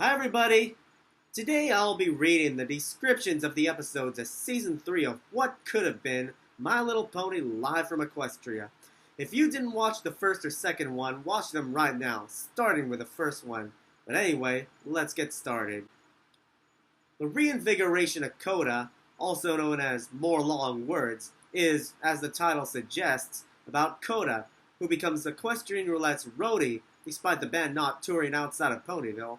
Hi everybody! Today I'll be reading the descriptions of the episodes of Season 3 of What Could Have Been My Little Pony Live from Equestria. If you didn't watch the first or second one, watch them right now, starting with the first one. But anyway, let's get started. The reinvigoration of Coda, also known as More Long Words, is, as the title suggests, about Coda, who becomes Equestrian Roulette's roadie despite the band not touring outside of Ponyville.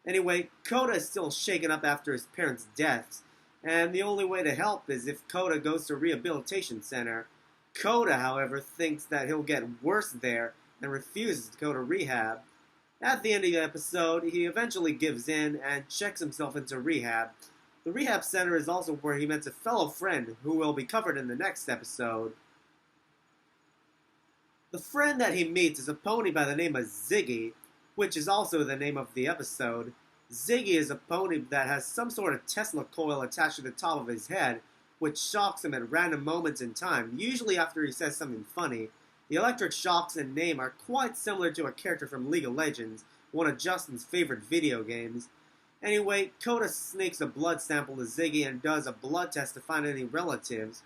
Anyway, Coda is still shaken up after his parents' deaths, and the only way to help is if Coda goes to a rehabilitation center. Coda, however, thinks that he'll get worse there and refuses to go to rehab. At the end of the episode, he eventually gives in and checks himself into rehab. The rehab center is also where he meets a fellow friend who will be covered in the next episode. The friend that he meets is a pony by the name of Ziggy, which is also the name of the episode. Ziggy is a pony that has some sort of Tesla coil attached to the top of his head, which shocks him at random moments in time, usually after he says something funny. The electric shocks and name are quite similar to a character from League of Legends, one of Justin's favorite video games. Anyway, Coda sneaks a blood sample to Ziggy and does a blood test to find any relatives.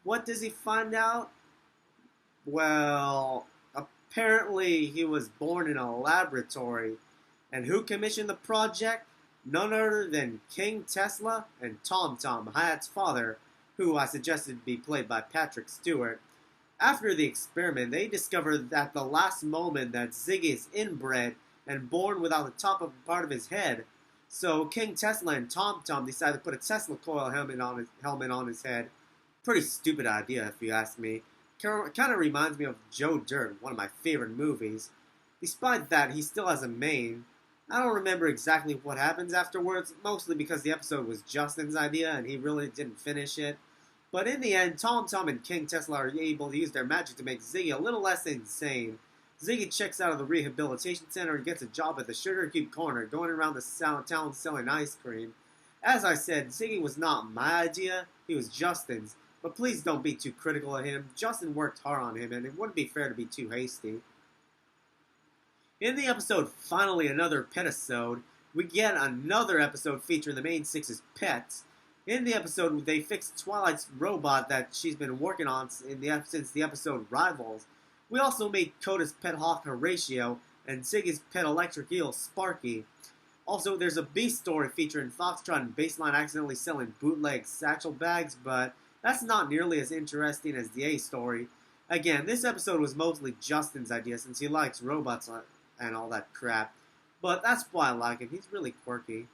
What does he find out? Well, apparently he was born in a laboratory. And who commissioned the project? None other than King Tesla and Tom Tom, Hyatt's father, who I suggested be played by Patrick Stewart. After the experiment, they discovered at the last moment that Ziggy is inbred and born without the top of part of his head. So King Tesla and Tom Tom decided to put a Tesla coil helmet on his head. Pretty stupid idea, if you ask me. Kind of reminds me of Joe Dirt, one of my favorite movies. Despite that, he still has a mane. I don't remember exactly what happens afterwards, mostly because the episode was Justin's idea and he really didn't finish it. But in the end, Tom Tom and King Tesla are able to use their magic to make Ziggy a little less insane. Ziggy checks out of the rehabilitation center and gets a job at the Sugar Cube Corner, going around the town selling ice cream. As I said, Ziggy was not my idea, he was Justin's. But please don't be too critical of him. Justin worked hard on him, and it wouldn't be fair to be too hasty. In the episode Finally Another Petisode, we get another episode featuring the main six's pets. In the episode, they fix Twilight's robot that she's been working on since the episode Rivals. We also meet Coda's pet hawk Horatio and Ziggy's pet electric eel Sparky. Also, there's a B story featuring Foxtrot and Bassline accidentally selling bootleg satchel bags, but that's not nearly as interesting as the A story. Again, this episode was mostly Justin's idea since he likes robots and all that crap. But that's why I like him. He's really quirky.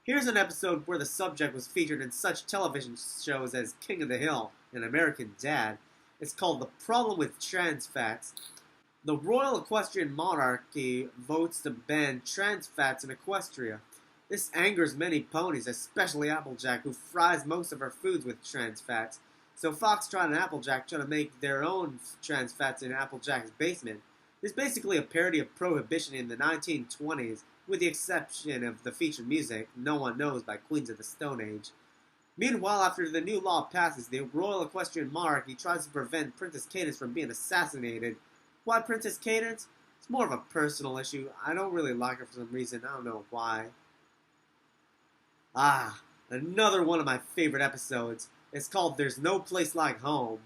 Here's an episode where the subject was featured in such television shows as King of the Hill and American Dad. It's called The Problem with Trans Fats. The Royal Equestrian Monarchy votes to ban trans fats in Equestria. This angers many ponies, especially Applejack, who fries most of her foods with trans fats. So Foxtrot and Applejack try to make their own trans fats in Applejack's basement. It's basically a parody of Prohibition in the 1920s, with the exception of the featured music, No One Knows by Queens of the Stone Age. Meanwhile, after the new law passes, the Royal Equestrian Monarchy tries to prevent Princess Cadence from being assassinated. Why Princess Cadence? It's more of a personal issue. I don't really like her for some reason. I don't know why. Another one of my favorite episodes. It's called There's No Place Like Home.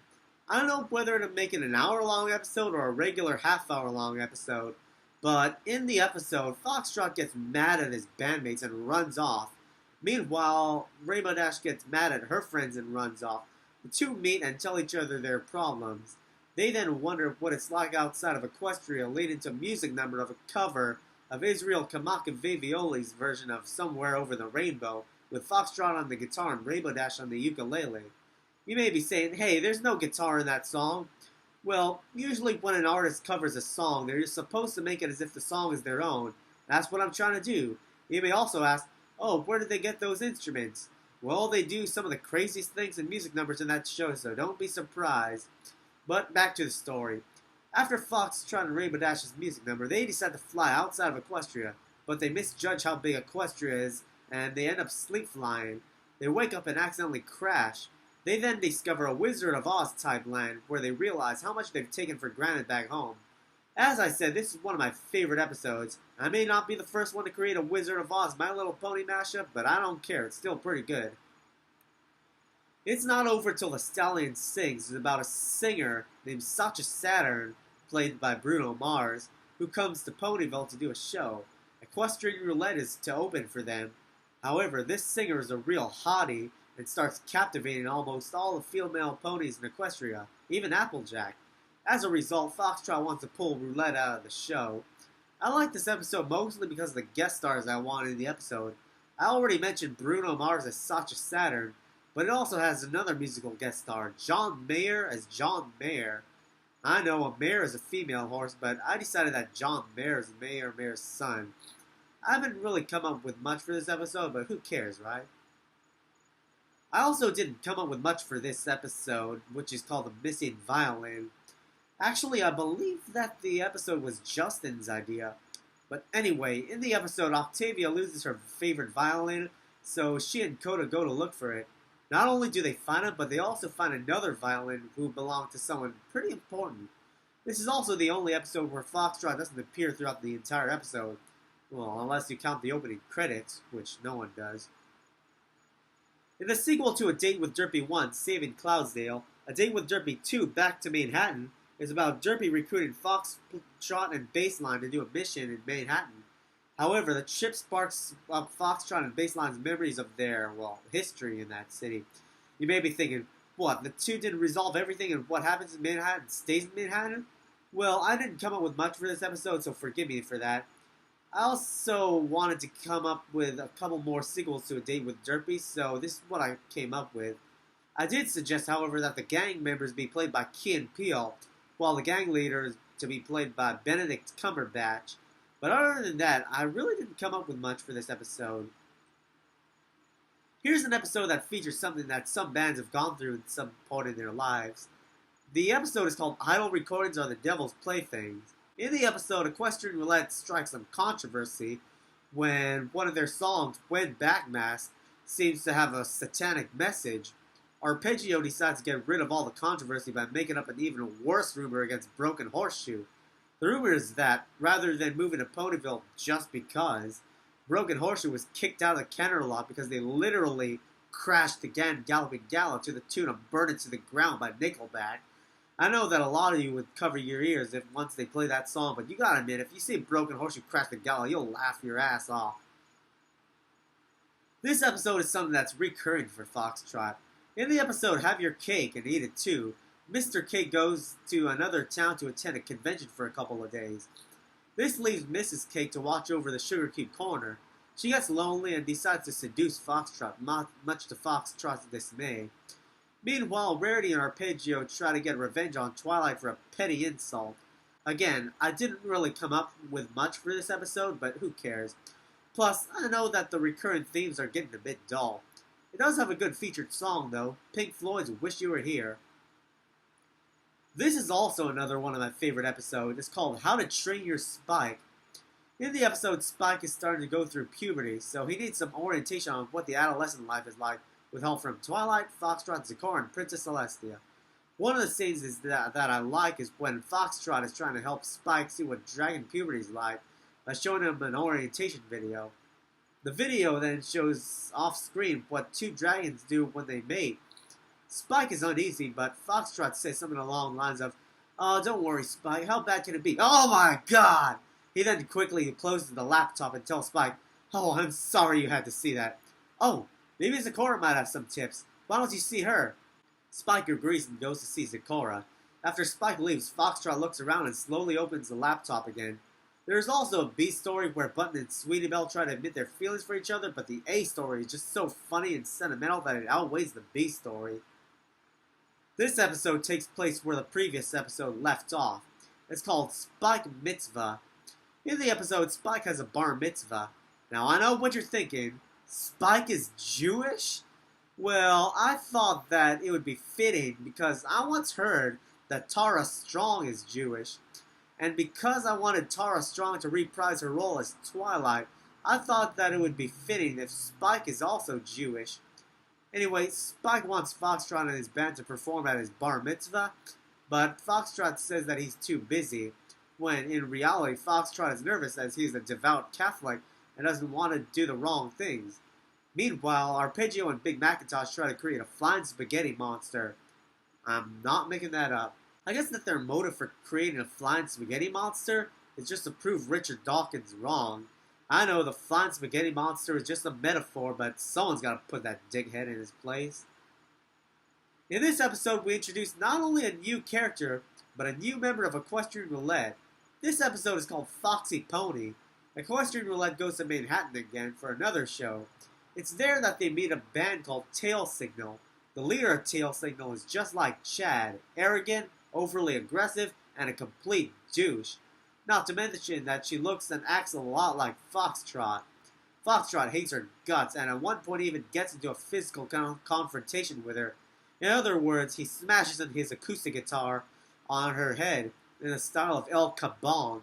I don't know whether to make it an hour-long episode or a regular half-hour-long episode, but in the episode, Foxtrot gets mad at his bandmates and runs off. Meanwhile, Rainbow Dash gets mad at her friends and runs off. The two meet and tell each other their problems. They then wonder what it's like outside of Equestria, leading to a music number of a cover of Israel Kamakavioli's version of Somewhere Over the Rainbow, with Foxtrot on the guitar and Rainbow Dash on the ukulele. You may be saying, hey, there's no guitar in that song. Well, usually when an artist covers a song, they're supposed to make it as if the song is their own. That's what I'm trying to do. You may also ask, oh, where did they get those instruments? Well, they do some of the craziest things in music numbers in that show, so don't be surprised. But back to the story. After Foxtrot and Rainbow Dash's music number, they decide to fly outside of Equestria, but they misjudge how big Equestria is, and they end up sleep flying. They wake up and accidentally crash. They then discover a Wizard of Oz type land, where they realize how much they've taken for granted back home. As I said, this is one of my favorite episodes. I may not be the first one to create a Wizard of Oz My Little Pony mashup, but I don't care, it's still pretty good. It's not over till the stallion sings. It's about a singer named Sacha Saturn, played by Bruno Mars, who comes to Ponyville to do a show. Equestrian Roulette is to open for them. However, this singer is a real hottie and starts captivating almost all the female ponies in Equestria, even Applejack. As a result, Foxtrot wants to pull Roulette out of the show. I like this episode mostly because of the guest stars I wanted in the episode. I already mentioned Bruno Mars as Sacha Saturn, but it also has another musical guest star, John Mayer as John Mayer. I know a mare is a female horse, but I decided that John Mayer is Mayer's son. I haven't really come up with much for this episode, but who cares, right? I also didn't come up with much for this episode, which is called The Missing Violin. Actually, I believe that the episode was Justin's idea. But anyway, in the episode, Octavia loses her favorite violin, so she and Coda go to look for it. Not only do they find it, but they also find another violin who belonged to someone pretty important. This is also the only episode where Foxtrot doesn't appear throughout the entire episode. Well, unless you count the opening credits, which no one does. In the sequel to A Date with Derpy 1, Saving Cloudsdale, A Date with Derpy 2, Back to Manhattan, is about Derpy recruiting Foxtrot and Bassline to do a mission in Manhattan. However, the trip sparks up Foxtrot and Bassline's memories of their, history in that city. You may be thinking, what, the two didn't resolve everything and what happens in Manhattan stays in Manhattan? Well, I didn't come up with much for this episode, so forgive me for that. I also wanted to come up with a couple more sequels to A Date with Derpy, so this is what I came up with. I did suggest, however, that the gang members be played by Key and Peele, while the gang leader is to be played by Benedict Cumberbatch. But other than that, I really didn't come up with much for this episode. Here's an episode that features something that some bands have gone through at some point in their lives. The episode is called Idle Recordings Are the Devil's Playthings. In the episode, Equestrian Roulette strikes some controversy when one of their songs, When Backmass, seems to have a satanic message. Arpeggio decides to get rid of all the controversy by making up an even worse rumor against Broken Horseshoe. The rumor is that, rather than moving to Ponyville just because, Broken Horseshoe was kicked out of the Kenner lot because they literally crashed the Galloping Gallow to the tune of Burn It to the Ground by Nickelback. I know that a lot of you would cover your ears if once they play that song, but you gotta admit, if you see Broken Horseshoe crash the Gallow, you'll laugh your ass off. This episode is something that's recurring for Foxtrot. In the episode Have Your Cake and Eat It Too, Mr. Cake goes to another town to attend a convention for a couple of days. This leaves Mrs. Cake to watch over the Sugar Cube Corner. She gets lonely and decides to seduce Foxtrot, much to Foxtrot's dismay. Meanwhile, Rarity and Arpeggio try to get revenge on Twilight for a petty insult. Again, I didn't really come up with much for this episode, but who cares? Plus, I know that the recurrent themes are getting a bit dull. It does have a good featured song, though, Pink Floyd's Wish You Were Here. This is also another one of my favorite episodes. It's called How to Train Your Spike. In the episode, Spike is starting to go through puberty, so he needs some orientation on what the adolescent life is like, with help from Twilight, Foxtrot, Zikora, and Princess Celestia. One of the scenes that I like is when Foxtrot is trying to help Spike see what dragon puberty is like by showing him an orientation video. The video then shows off-screen what two dragons do when they mate. Spike is uneasy, but Foxtrot says something along the lines of, "Oh, don't worry, Spike, how bad can it be?" "Oh my god!" He then quickly closes the laptop and tells Spike, "Oh, I'm sorry you had to see that." "Oh, maybe Zikora might have some tips. Why don't you see her?" Spike agrees and goes to see Zikora. After Spike leaves, Foxtrot looks around and slowly opens the laptop again. There is also a B story where Button and Sweetie Belle try to admit their feelings for each other, but the A story is just so funny and sentimental that it outweighs the B story. This episode takes place where the previous episode left off. It's called Spike Mitzvah. In the episode, Spike has a bar mitzvah. Now, I know what you're thinking. Spike is Jewish? Well, I thought that it would be fitting because I once heard that Tara Strong is Jewish. And because I wanted Tara Strong to reprise her role as Twilight, I thought that it would be fitting if Spike is also Jewish. Anyway, Spike wants Foxtrot and his band to perform at his bar mitzvah, but Foxtrot says that he's too busy. when in reality Foxtrot is nervous as he's a devout Catholic and doesn't want to do the wrong things. Meanwhile, Arpeggio and Big Macintosh try to create a flying spaghetti monster. I'm not making that up. I guess that their motive for creating a flying spaghetti monster is just to prove Richard Dawkins wrong. I know the flying spaghetti monster is just a metaphor, but someone's got to put that dickhead in his place. In this episode, we introduce not only a new character, but a new member of Equestrian Roulette. This episode is called Foxy Pony. Equestrian Roulette goes to Manhattan again for another show. It's there that they meet a band called Tail Signal. The leader of Tail Signal is just like Chad, arrogant, overly aggressive, and a complete douche. Not to mention that she looks and acts a lot like Foxtrot. Foxtrot hates her guts and at one point even gets into a physical confrontation with her. In other words, he smashes on his acoustic guitar on her head in the style of El Cabong.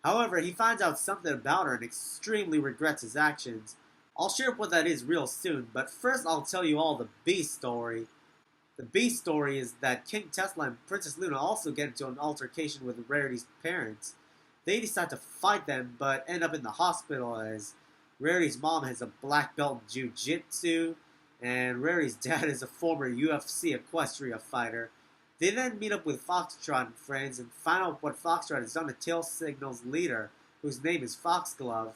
However, he finds out something about her and extremely regrets his actions. I'll share what that is real soon, but first I'll tell you all the B story. The B story is that King Tesla and Princess Luna also get into an altercation with Rarity's parents. They decide to fight them, but end up in the hospital as Rarity's mom has a black belt in jiu-jitsu, and Rarity's dad is a former UFC Equestria fighter. They then meet up with Foxtrot and friends and find out what Foxtrot has done to Tail Signal's leader, whose name is Foxglove.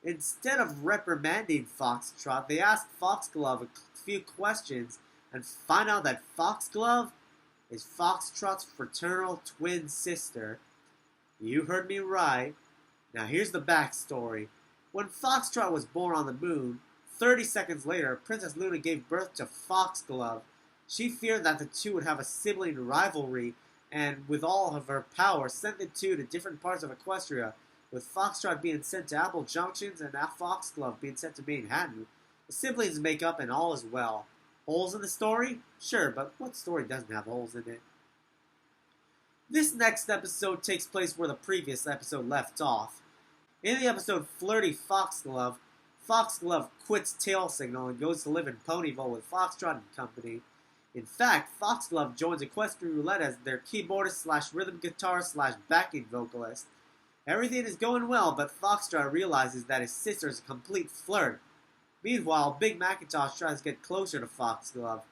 Instead of reprimanding Foxtrot, they ask Foxglove a few questions and find out that Foxglove is Foxtrot's fraternal twin sister. You heard me right. Now here's the backstory. When Foxtrot was born on the moon, 30 seconds later, Princess Luna gave birth to Foxglove. She feared that the two would have a sibling rivalry, and with all of her power, sent the two to different parts of Equestria, with Foxtrot being sent to Apple Junctions and Foxglove being sent to Manhattan. The siblings make up and all is well. Holes in the story? Sure, but what story doesn't have holes in it? This next episode takes place where the previous episode left off. In the episode Flirty Foxglove, Foxglove quits Tail Signal and goes to live in Ponyville with Foxtrot and company. In fact, Foxglove joins Equestrian Roulette as their keyboardist slash rhythm guitar slash backing vocalist. Everything is going well, but Foxtrot realizes that his sister is a complete flirt. Meanwhile, Big Macintosh tries to get closer to Foxglove.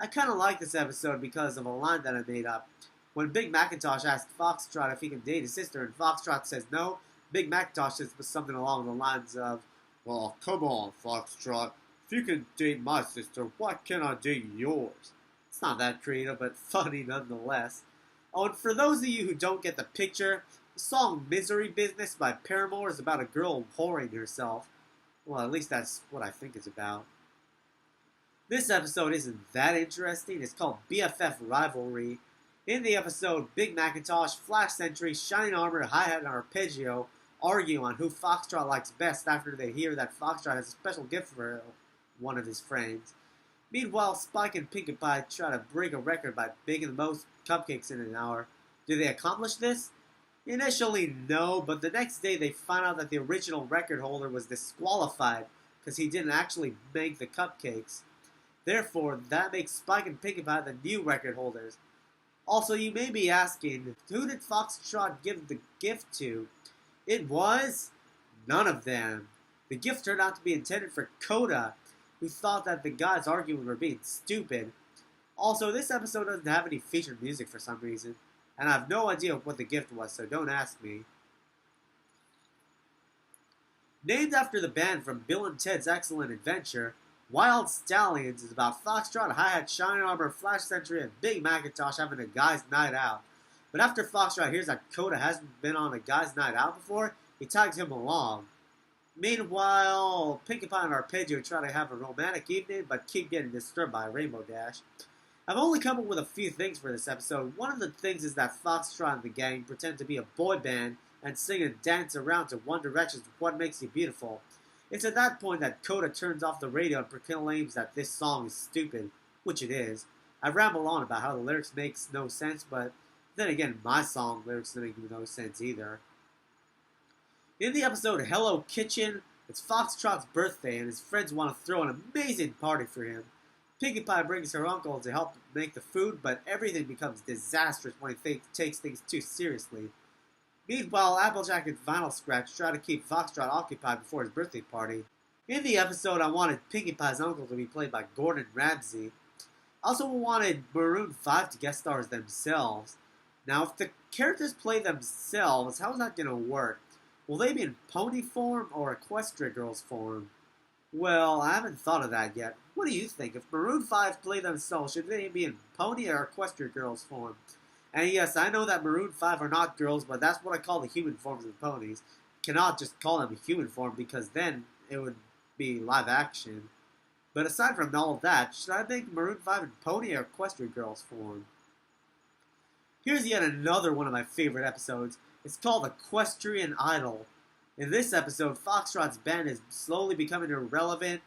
I kind of like this episode because of a line that I made up. When Big Macintosh asks Foxtrot if he can date his sister and Foxtrot says no, Big Macintosh says something along the lines of, "Well, come on, Foxtrot. If you can date my sister, why can't I date yours?" It's not that creative, but funny nonetheless. Oh, and for those of you who don't get the picture, the song Misery Business by Paramore is about a girl whoring herself. Well, at least that's what I think it's about. This episode isn't that interesting. It's called BFF Rivalry. In the episode, Big Macintosh, Flash Sentry, Shining Armor, Hi-Hat, and Arpeggio argue on who Foxtrot likes best after they hear that Foxtrot has a special gift for one of his friends. Meanwhile, Spike and Pinkie Pie try to break a record by baking the most cupcakes in an hour. Do they accomplish this? Initially, no, but the next day they find out that the original record holder was disqualified because he didn't actually make the cupcakes. Therefore, that makes Spike and Pinkie Pie the new record holders. Also, you may be asking, who did Foxtrot give the gift to? It was none of them. The gift turned out to be intended for Coda, who thought that the guys arguing were being stupid. Also, this episode doesn't have any featured music for some reason, and I have no idea what the gift was, so don't ask me. Named after the band from Bill and Ted's Excellent Adventure, Wild Stallions is about Foxtrot, Hi-Hat, Shining Armor, Flash Sentry, and Big Macintosh having a guy's night out. But after Foxtrot hears that Coda hasn't been on a guy's night out before, he tags him along. Meanwhile, Pinkie Pie and Arpeggio try to have a romantic evening, but keep getting disturbed by Rainbow Dash. I've only come up with a few things for this episode. One of the things is that Foxtrot and the gang pretend to be a boy band and sing and dance around to One Direction's What Makes You Beautiful. It's at that point that Coda turns off the radio and proclaims that this song is stupid, which it is. I ramble on about how the lyrics makes no sense, but then again, my song lyrics make no sense either. In the episode Hello Kitchen, it's Foxtrot's birthday and his friends want to throw an amazing party for him. Pinkie Pie brings her uncle to help make the food, but everything becomes disastrous when he takes things too seriously. Meanwhile, Applejack and Vinyl Scratch try to keep Foxtrot occupied before his birthday party. In the episode, I wanted Pinkie Pie's uncle to be played by Gordon Ramsay. I also wanted Maroon 5 to guest star as themselves. Now, if the characters play themselves, how is that going to work? Will they be in pony form or Equestria girls form? Well, I haven't thought of that yet. What do you think? If Maroon 5 play themselves, should they be in pony or Equestria girls form? And yes, I know that Maroon 5 are not girls, but that's what I call the human forms of ponies. Cannot just call them human form because then it would be live action. But aside from all of that, should I make Maroon 5 in pony or Equestria girls form? Here's yet another one of my favorite episodes. It's called Equestrian Idol. In this episode, Foxtrot's band is slowly becoming irrelevant,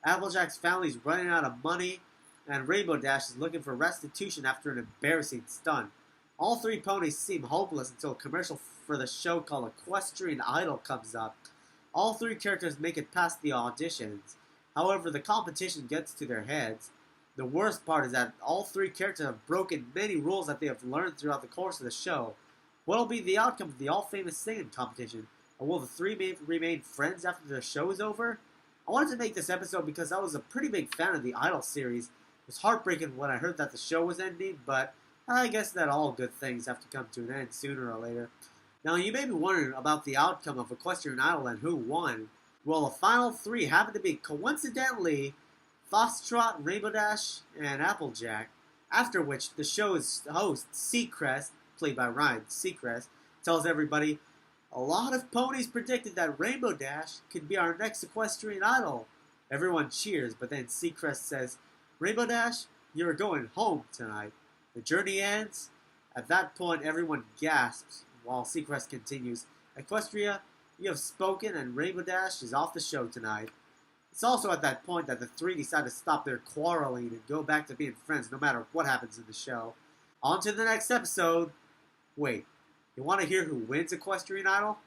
Applejack's family is running out of money, and Rainbow Dash is looking for restitution after an embarrassing stunt. All three ponies seem hopeless until a commercial for the show called Equestrian Idol comes up. All three characters make it past the auditions. However, the competition gets to their heads. The worst part is that all three characters have broken many rules that they have learned throughout the course of the show. What will be the outcome of the all-famous singing competition? And will the three remain friends after the show is over? I wanted to make this episode because I was a pretty big fan of the Idol series. It was heartbreaking when I heard that the show was ending, but I guess that all good things have to come to an end sooner or later. Now, you may be wondering about the outcome of Equestrian Idol and who won. Well, the final three happened to be, coincidentally, Foxtrot, Rainbow Dash, and Applejack, after which the show's host, Seacrest, played by Ryan Seacrest, tells everybody, "A lot of ponies predicted that Rainbow Dash could be our next Equestrian Idol." Everyone cheers, but then Seacrest says, "Rainbow Dash, you're going home tonight. The journey ends." At that point, everyone gasps, while Seacrest continues, "Equestria, you have spoken and Rainbow Dash is off the show tonight." It's also at that point that the three decide to stop their quarreling and go back to being friends no matter what happens in the show. On to the next episode. Wait, you want to hear who wins Equestrian Idol?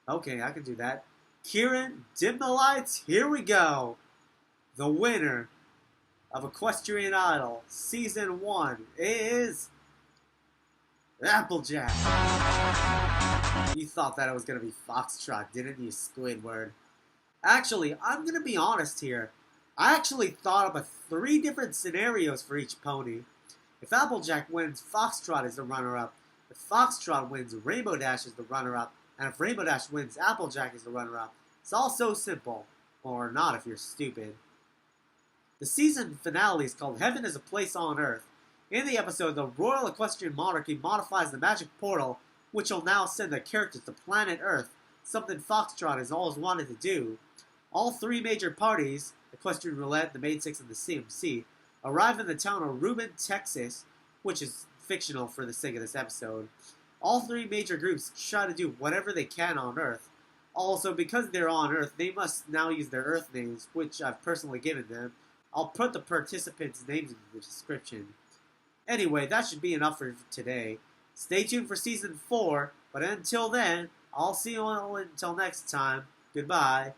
Okay, I can do that. Kieran, dim the lights, here we go! The winner of Equestrian Idol Season 1 is Applejack. You thought that it was going to be Foxtrot, didn't you, Squidward? Actually, I'm going to be honest here. I actually thought of 3 different scenarios for each pony. If Applejack wins, Foxtrot is the runner-up. If Foxtrot wins, Rainbow Dash is the runner-up. And if Rainbow Dash wins, Applejack is the runner-up. It's all so simple. Or not if you're stupid. The season finale is called Heaven is a Place on Earth. In the episode, the Royal Equestrian Monarchy modifies the magic portal, which will now send the characters to planet Earth, something Foxtrot has always wanted to do. All 3 major parties, Equestrian Roulette, the Main Six, and the CMC, arrive in the town of Reuben, Texas, which is fictional for the sake of this episode. All 3 major groups try to do whatever they can on Earth. Also, because they're on Earth, they must now use their Earth names, which I've personally given them. I'll put the participants' names in the description. Anyway, that should be enough for today. Stay tuned for Season 4, but until then, I'll see you all until next time. Goodbye.